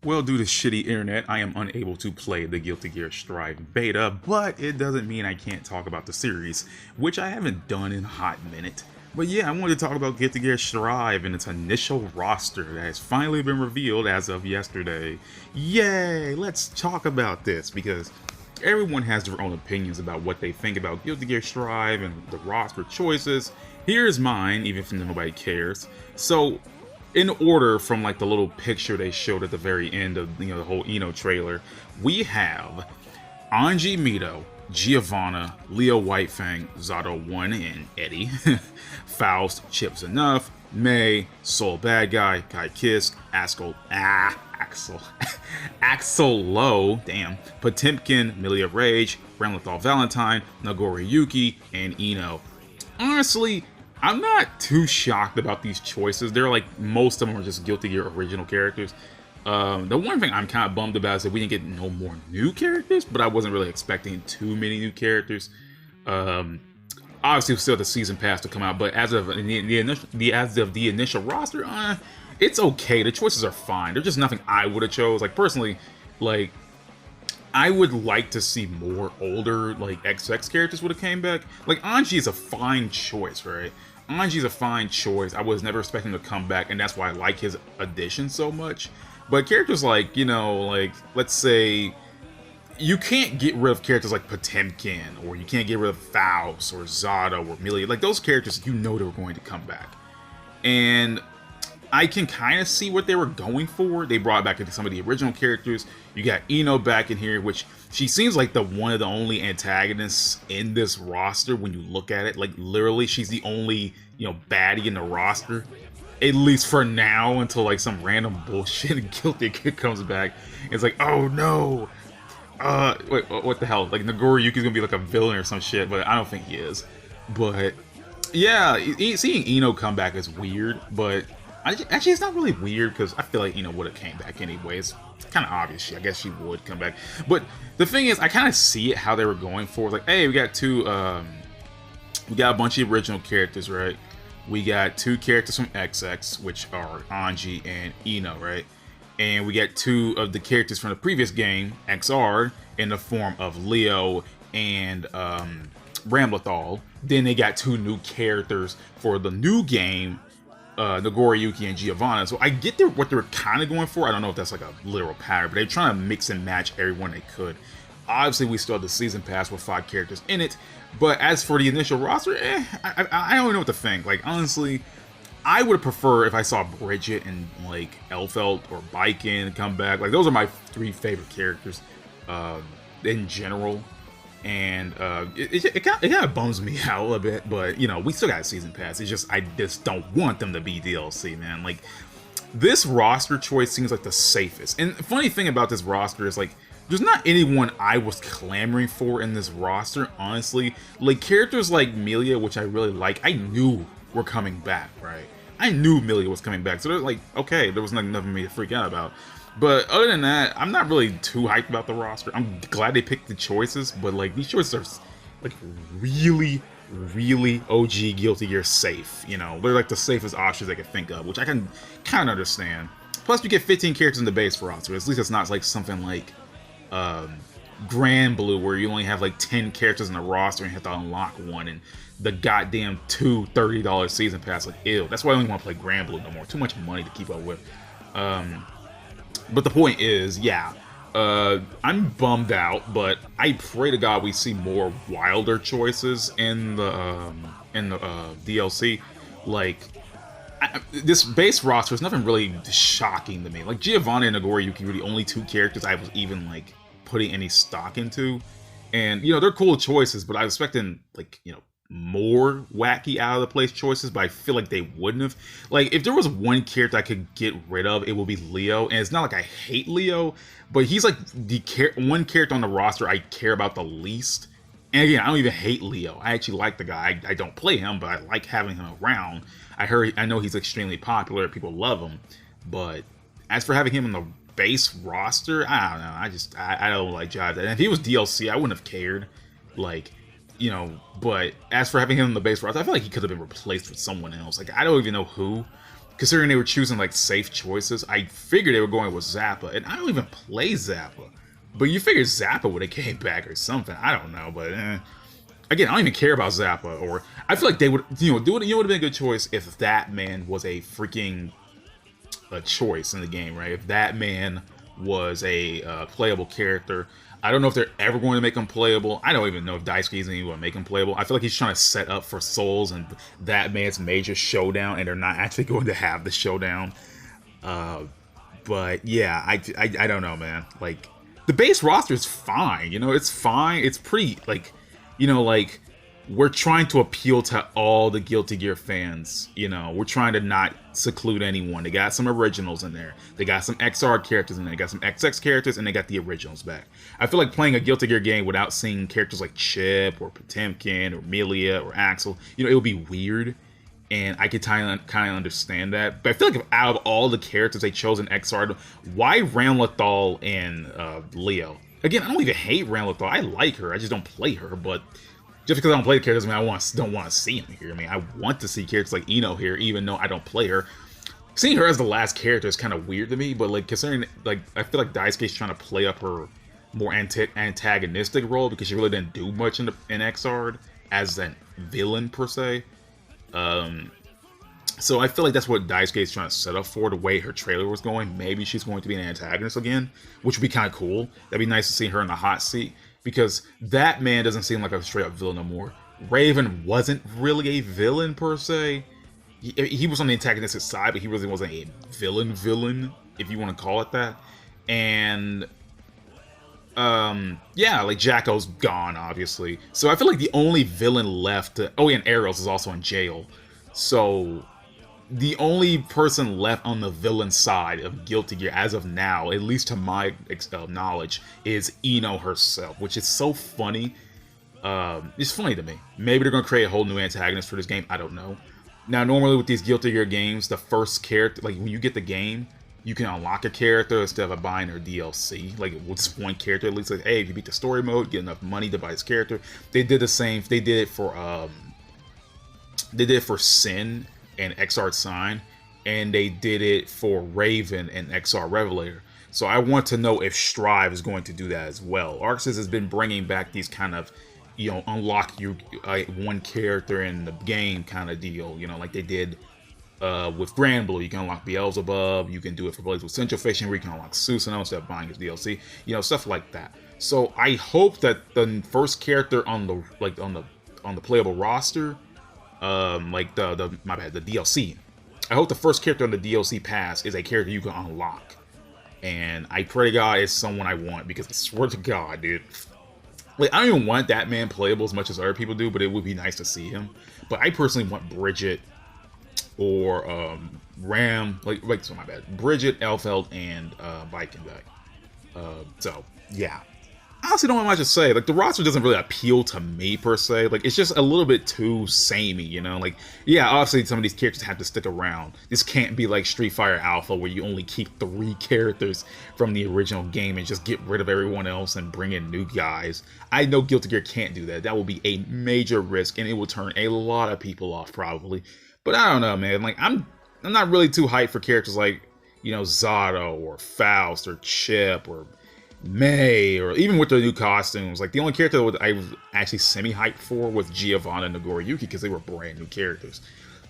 Well, due to shitty internet, I am unable to play the Guilty Gear Strive beta, but it doesn't mean I can't talk about the series, which I haven't done in a hot minute. But yeah, I wanted to talk about Guilty Gear Strive and its initial roster that has finally been revealed as of yesterday. Yay! Let's talk about this, because everyone has their own opinions about what they think about Guilty Gear Strive and the roster choices. Here's mine, even if nobody cares. So, in order from like the little picture they showed at the very end of the whole trailer, we have Anji Mito, Giovanna, Leo Whitefang, Zato 1 and Eddie, Faust, Chips Enough, May, Soul Bad Guy, Kai Kisk, Axel Low, damn, Potemkin, Milia Rage, Ramlethal Valentine, Nagori Yuki, and Ino. Honestly, I'm not too shocked about these choices. They're like, most of them are just Guilty Gear original characters. The one thing I'm kind of bummed about is that we didn't get no more new characters, but I wasn't really expecting too many new characters. Obviously, we still have the season pass to come out, but as of the initial roster, it's okay. The choices are fine. They're just nothing I would have chose. Like personally, like I would like to see more older like XX characters would have came back. Like Anji is a fine choice, right? Anji's a fine choice. I was never expecting him to come back, and that's why I like his addition so much. But characters like, like, let's say, you can't get rid of characters like Potemkin, or you can't get rid of Faust, or Zato, or Milia. Like, those characters, they were going to come back. And I can kind of see what they were going for. They brought back some of the original characters. You got Ino back in here, which she seems like one of the only antagonists in this roster when you look at it. Like, literally, she's the only, baddie in the roster. At least for now, until like some random bullshit and Guilty Gear comes back. It's like, oh no! Wait, what the hell? Like, Nagori Yuki's gonna be like a villain or some shit, but I don't think he is. But, yeah, seeing Ino come back is weird, but actually, it's not really weird because I feel like Ino would have came back anyways. It's kind of obvious. I guess she would come back. But the thing is, I kind of see it how they were going for. Like, hey, we got we got a bunch of original characters, right? We got two characters from XX, which are Anji and Ino, right? And we got two of the characters from the previous game, XR, in the form of Leo and Ramlethal. Then they got two new characters for the new game, Nagori Yuki and Giovanna. So I get what they're kind of going for. I don't know if that's like a literal pattern, but they're trying to mix and match everyone they could. Obviously, we still have the season pass with 5 characters in it, but as for the initial roster, I don't know what to think. Like, honestly, I would prefer if I saw Bridget and like Elfelt or Baiken come back. Like, those are my 3 favorite characters in general. And it kind of bums me out a little bit, but we still got a season pass. It's just I just don't want them to be DLC, man. Like, this roster choice seems like the safest. And the funny thing about this roster is like, there's not anyone I was clamoring for in this roster, honestly. Like, characters like Milia, which I really like, I knew were coming back, right? I knew Milia was coming back, so they're like, okay, there was nothing for me to freak out about. But other than that, I'm not really too hyped about the roster. I'm glad they picked the choices, but like, these choices are like really, really OG Guilty Gear safe. They're like the safest options I could think of, which I can kind of understand. Plus, you get 15 characters in the base roster. At least it's not like something like Grand Blue, where you only have like 10 characters in the roster and you have to unlock one, and the goddamn two $30 season pass. Like, ew. That's why I don't want to play Grand Blue no more. Too much money to keep up with. But the point is, yeah, I'm bummed out, but I pray to God we see more wilder choices in the DLC. Like, this base roster is nothing really shocking to me. Like, Giovanna and Nagori Yuki were the only 2 characters I was even like putting any stock into, and they're cool choices, but I was expecting like more wacky out of the place choices, but I feel like they wouldn't have. Like, if there was one character I could get rid of, it would be Leo. And it's not like I hate Leo, but he's like the one character on the roster I care about the least. And again, I don't even hate Leo. I actually like the guy. I don't play him, but I like having him around. I know he's extremely popular. People love him. But as for having him in the base roster, I don't know. I don't like jive that. And if he was DLC, I wouldn't have cared. Like, but as for having him in the base roster, I feel like he could have been replaced with someone else. Like, I don't even know who. considering they were choosing like safe choices, I figured they were going with Zappa, and I don't even play Zappa. But you figure Zappa would have came back or something. I don't know, but again, I don't even care about Zappa. Or I feel like they would, would have been a good choice if that man was a freaking choice in the game, right? If that man was a playable character. I don't know if they're ever going to make him playable. I don't even know if Daisuke is even going to make him playable. I feel like he's trying to set up for Souls and that man's major showdown, and they're not actually going to have the showdown. But yeah, I don't know, man. Like, the base roster is fine. It's fine. It's pretty, like, like, we're trying to appeal to all the Guilty Gear fans. We're trying to not seclude anyone. They got some originals in there. They got some XR characters in there. They got some XX characters, and they got the originals back. I feel like playing a Guilty Gear game without seeing characters like Chip or Potemkin or Melia or Axel, it would be weird. And I could kind of understand that. But I feel like out of all the characters they chose in XR, why Ramlethal and Leo? Again, I don't even hate Ramlethal. I like her. I just don't play her. But just because I don't play the characters, I mean, don't want to see him here. I mean, I want to see characters like Ino here, even though I don't play her. Seeing her as the last character is kind of weird to me, but like considering, like, I feel like Daisuke's trying to play up her more antagonistic role because she really didn't do much in XR as a villain per se. So I feel like that's what Daisuke's trying to set up for, the way her trailer was going. Maybe she's going to be an antagonist again, which would be kind of cool. That'd be nice to see her in the hot seat, because that man doesn't seem like a straight up villain no more. Raven wasn't really a villain per se. He was on the antagonistic side, but he really wasn't a villain, if you want to call it that. And yeah, like Jacko's gone, obviously. So I feel like the only villain left oh yeah, and Eros is also in jail. So the only person left on the villain side of Guilty Gear as of now, at least to my knowledge, is Ino herself, which is so funny. It's funny to me. Maybe they're gonna create a whole new antagonist for this game. I don't know. Now, normally with these Guilty Gear games, the first character, like when you get the game, you can unlock a character instead of buying their DLC. Like with this one character, at least, like, hey, if you beat the story mode, get enough money to buy this character. They did the same. They did it for Sin and XR Sign, and they did it for Raven and XR Revelator. So I want to know if Strive is going to do that as well. ARCSYS has been bringing back these kind of, unlock you one character in the game kind of deal. Like they did with GranBlue. You can unlock Beelzebub. You can do it for BlazBlue Central Fishing, where you can unlock Susanoo instead of buying his DLC. Stuff like that. So I hope that the first character on the playable roster, like the DLC. I hope the first character on the DLC pass is a character you can unlock. And I pray to God it's someone I want, because I swear to God, dude. Like, I don't even want that man playable as much as other people do, but it would be nice to see him. But I personally want Bridget or Ram, so my bad. Bridget, Elfeld, and Viking back. So, yeah. I honestly don't have much to say. Like, the roster doesn't really appeal to me, per se. Like, it's just a little bit too samey, Like, yeah, obviously some of these characters have to stick around. This can't be like Street Fighter Alpha, where you only keep 3 characters from the original game and just get rid of everyone else and bring in new guys. I know Guilty Gear can't do that. That will be a major risk, and it will turn a lot of people off, probably. But I don't know, man. Like, I'm not really too hyped for characters like, Zato, or Faust, or Chip, or May, or even with their new costumes. Like, the only character that I was actually semi-hyped for was Giovanna and Nagoriyuki, because they were brand new characters.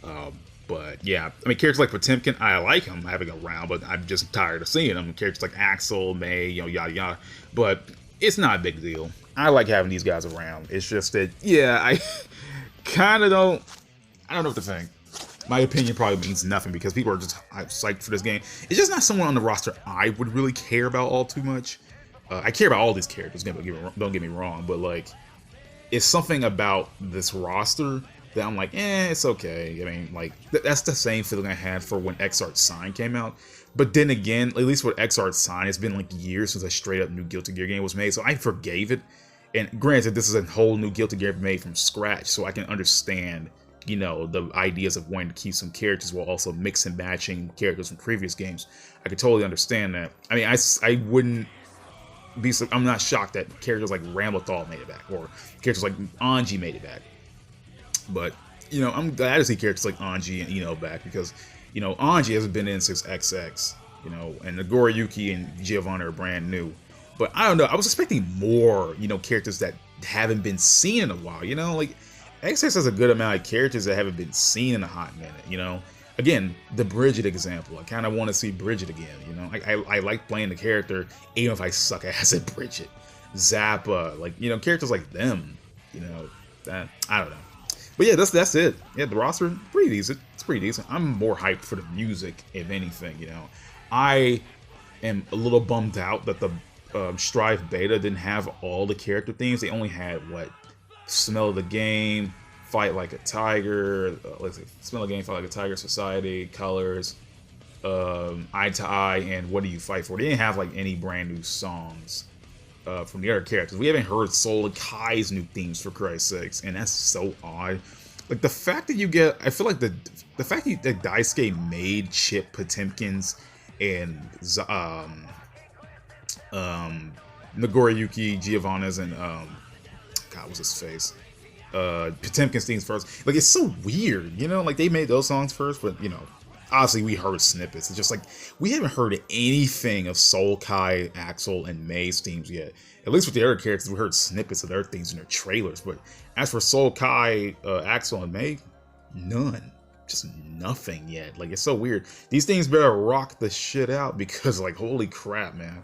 But yeah, I mean, characters like Potemkin, I like him having around, but I'm just tired of seeing them. Characters like Axel, May, yada yada. But it's not a big deal. I like having these guys around. It's just that, yeah, I kind of don't know what to think. My opinion probably means nothing, because people are just psyched for this game. It's just not someone on the roster I would really care about all too much. I care about all these characters, don't get me wrong, but like, it's something about this roster that I'm like, it's okay. I mean, like, that's the same feeling I had for when ARCSYS came out. But then again, at least with ARCSYS, it's been like years since a straight up new Guilty Gear game was made, so I forgave it. And granted, this is a whole new Guilty Gear made from scratch, so I can understand, the ideas of wanting to keep some characters while also mix and matching characters from previous games. I could totally understand that. I mean, I wouldn't be, I'm not shocked that characters like Ramlethal made it back, or characters like Anji made it back. But, I'm glad to see characters like Anji and Ino back, because You know, Anji hasn't been in since XX. You know, and Nagoriyuki and Giovanna are brand new. But I don't know. I was expecting more, you know, characters that haven't been seen in a while. You know, like XX has a good amount of characters that haven't been seen in a hot minute. You know, again, the Bridget example. I kind of want to see Bridget again. You know, I like playing the character even if I suck ass at Bridget. Zappa, like, you know, characters like them. You know, that I don't know. But yeah, that's it. Yeah, the roster pretty decent. It's pretty decent. I'm more hyped for the music, if anything. You know, I am a little bummed out that the Strive beta didn't have all the character themes. They only had what? Smell of the Game, Fight Like a Tiger, let's see, Smell of the Game, Fight Like a Tiger, Society, Colors, Eye to Eye, and What Do You Fight For? They didn't have like any brand new songs from the other characters. We haven't heard Soul Kai's new themes for Christ's sakes, and that's so odd. Like the fact that you get, I feel like the fact that Daisuke made Chip Potemkin's and Nagoriyuki, Giovanna's, and God, what's his face? Potemkin's themes first. Like, it's so weird, you know? Like, they made those songs first, but, you know, obviously we heard snippets. It's just like, we haven't heard anything of Soul Kai, Axel, and Mei's themes yet. At least with the other characters, we heard snippets of their themes in their trailers. But as for Soul Kai, Axel, and Mei, none. Just nothing yet. Like, it's so weird. These things better rock the shit out because, like, holy crap, man.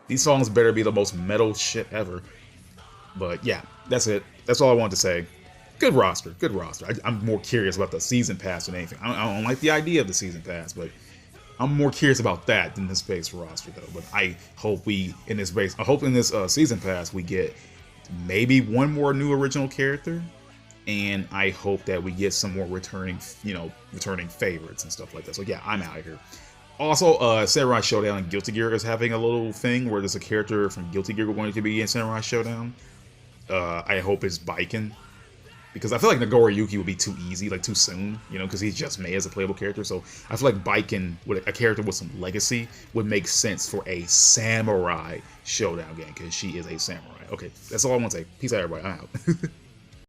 These songs better be the most metal shit ever. But yeah, that's it. That's all I wanted to say. Good roster. Good roster. I'm more curious about the season pass than anything. I don't like the idea of the season pass, but I'm more curious about that than this base roster, though. But I hope in this season pass we get maybe one more new original character, and I hope that we get some more returning favorites and stuff like that. So yeah, I'm out of here. Also, Samurai Showdown and Guilty Gear is having a little thing where there's a character from Guilty Gear going to be in Samurai Showdown. I hope it's Baiken, because I feel like Nagoriyuki would be too easy, like too soon, you know, because he's just Mei as a playable character. So I feel like Baiken, with a character with some legacy, would make sense for a Samurai Showdown game, because she is a samurai. Okay, that's all I want to say. Peace out, everybody. I'm out.